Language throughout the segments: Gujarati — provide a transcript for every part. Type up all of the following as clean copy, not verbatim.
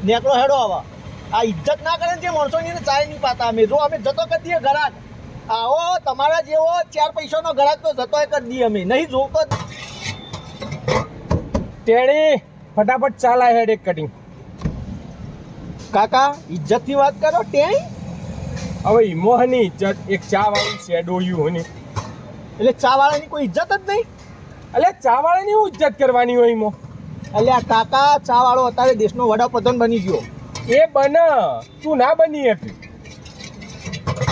નેકળો હેડો આવા આ ઇજ્જત ના કરે ને જે માણસોની ને ચાય નહીં પાતા અમે જો અમે જતો કરી દઈએ ઘરાક આવો તમારા જેવો 4 પૈસાનો ઘરાક તો જતો કરી દઈએ અમે નહીં જોતો ટેણી ફટાફટ ચાલા હેડ એક કટિંગ કાકા ઇજ્જતથી વાત કરો ટેણી હવે ઈમોહની ઇજ્જત એક ચા વાળું શેડોયું હોની એટલે ચા વાળાની કોઈ ઇજ્જત જ નહીં એટલે ચા વાળાની હું ઇજ્જત કરવાની હોય ઈમો એટલે આ કાકા ચા વાળો અત્યારે દેશનો વડાપ્રધાન બની ગયો એ બન તું ના બની હતી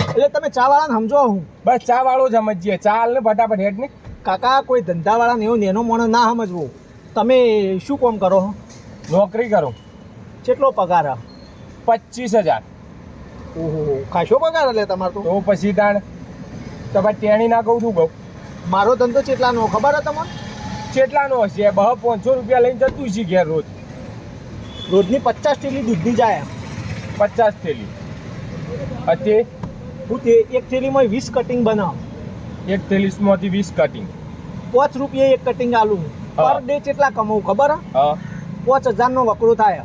એટલે તમે ચા વાળાને સમજો હું બસ ચા વાળો જ સમજીએ ચાલ ને ફટાફટ હેડ ને કાકા કોઈ ધંધાવાળાને એવો નેનો મોણો ના સમજવો તમે શું કામ કરો નોકરી કરો કેટલો પગાર 25,000 ઓહો ખાસો પગાર એટલે તમારે તો તો પછી તાણ તમે ટેણી ના કહું તું કહું મારો ધંધો કેટલાનો ખબર હે તમને કેટલાનો હશે 200-500 રૂપિયા લઈને જતું છે ઘેર રોજ રોજની 50 થેલી દૂધની જાય 50 થેલી અત્યારે હું તે એક થેલીમાં 20 કટિંગ બનાવ એક થેલીસમાંથી 20 કટિંગ 5 રૂપિયા એક કટિંગ આલું પર ડે કેટલા કમાવું ખબર હે હા 5000 નો વકરો થાય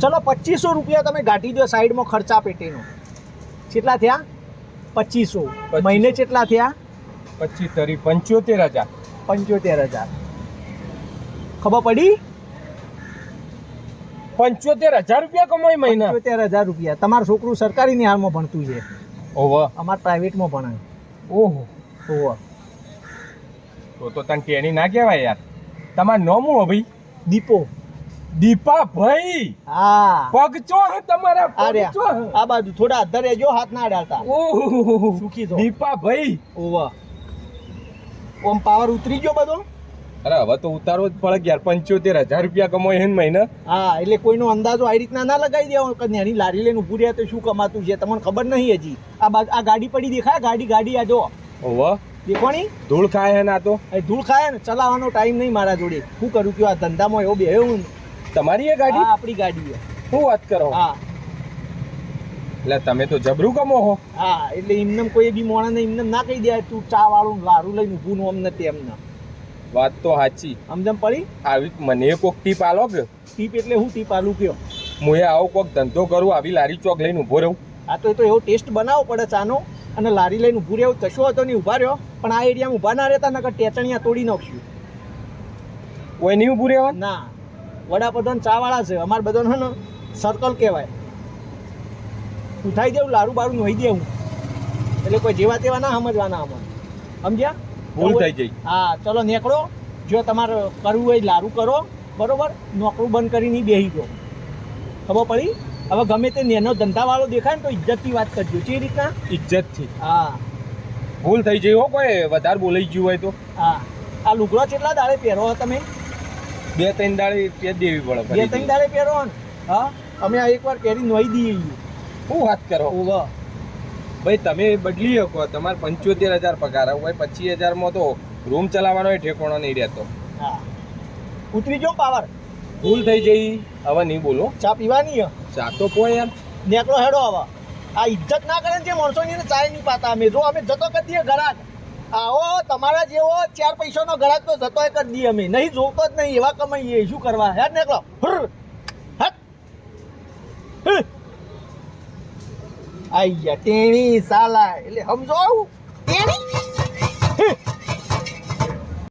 ચલો 2500 રૂપિયા તમે ગાંઠી દો સાઈડમાં ખર્ચા પેટીનો કેટલા થયા 2500 મહિને કેટલા થયા 25 તરી 75,000 75000 ખબર પડી 75,000 રૂપિયા કમાય મહિના 75000 રૂપિયા તમારું છોકરું સરકારી નિહાળમાં ભણતું છે ઓહો અમારે પ્રાઇવેટમાં ભણાય ઓહો ઓહો તો તને ટેણી ના કહેવાય યાર તમારું નામ હું ભાઈ દીપો દીપા ભાઈ હા પગ ચો તમારા આ પગ રહ્યા ચો આ બાજુ થોડા અધર રહેજો હાથ ના અડાડતા ઓહો સુખી તો દીપા ભાઈ ઓવા ઓમ પાવર ઉતરી ગયો બધો અરે હવે તો ઉતારવો જ પડે યાર 75,000 રૂપિયા કમાય હે ને મહિને હા એટલે કોઈનો અંદાજો આવી રીતના ના લગાવી દેવો કે નાની લારી લઈને ઊભું રહ્યા તો શું કમાતું છે તમને ખબર નહીં હજી આ ગાડી પડી દેખાય ગાડી આ જો ઓહો દેખોણી ધૂળ ખાય હે ના તો એ ધૂળ ખાય ને ચલાવવાનો ટાઈમ નહીં મારા જોડે શું કરું કે આ ધંધામાં એવો બેહ્યો હું તમારી એ ગાડી હા આપણી ગાડી છે શું વાત કરો હા એટલે તમે તો જબરું કમો હો હા એટલે એમને કોઈ બી મોણાને એમને ના કહી દે તું ચા વાળું લારું લઈને ઊભું નું અમને તેમને વાત તો સાચી સમજમ પડી આવી મને કોક ટીપ આલો કે ટીપ એટલે હું ટીપ આલું કયો હું આવો કોક ધંધો કરું આવી લારી ચોક લઈને ઊભો રહું આ તો એવો ટેસ્ટ બનાવવો પડે ચાનો અને લારી લઈને ઊભું રહેવું કશો હતો નહીં ઊભા રહ્યો પણ આ એરિયામાં ઊભા ના રહેતા નકર ટેચણિયા તોડી નાખશું કોઈ નહીં ઊભું રહેવા ના વડાપ્રધાન ચા વાળા છે અમારે બધાને ને સર્કલ કહેવાય ઉઠાઈ દેવું લારું બારું નોઈ દેવું એટલે કોઈ જેવા તેવા ના સમજવાના અમારે સમજ્યા ભૂલ થઈ જઈ હા ચલો નીકળો જો તમારે કરવું હોય લારું કરો બરોબર નોકરું બંધ કરીને બેસી ગયો ખબર પડી હવે ગમે તે નેનો ધંધાવાળો દેખાય ને તો ઇજ્જતથી વાત કરજો જે રીતના ઇજ્જતથી હા ભૂલ થઈ જઈ હો કોઈ વધારે બોલાઈ ગયું હોય તો હા આ લુગડો કેટલા દાડે પહેરો તમે 2-3 દાડે પેજ દેવી પડે 2-3 દાડે પહેરો ને હા અમે આ એકવાર પહેરી નોઈ દઈએ શું વાત કરો ઓવા ભાઈ તમે બદલી શકો તમારે 75,000 પગાર હોય 25,000 માં તો રૂમ ચલાવવાનો ઠેકોણો નહીં રહેતો હા ઉતરી જો પાવર ભૂલ થઈ જઈ હવે નહીં બોલો ચા પીવાની ચા તો કોઈ યાર નેકળો હેડો આવા આ ઇજ્જત ના કરે ને જે માણસોની ને ચાય નહીં પાતા અમે જો અમે જતો કરી દઈએ ઘરાક આવો તમારા જેવો 4 પૈસાનો ઘરાક તો જતો કરી દઈએ અમે નહીં જોતો જ નહીં એવા કમાઈએ શું કરવા હેડ નેકળો આઈ ટેણી સાલા એટલે સમજો ટેણી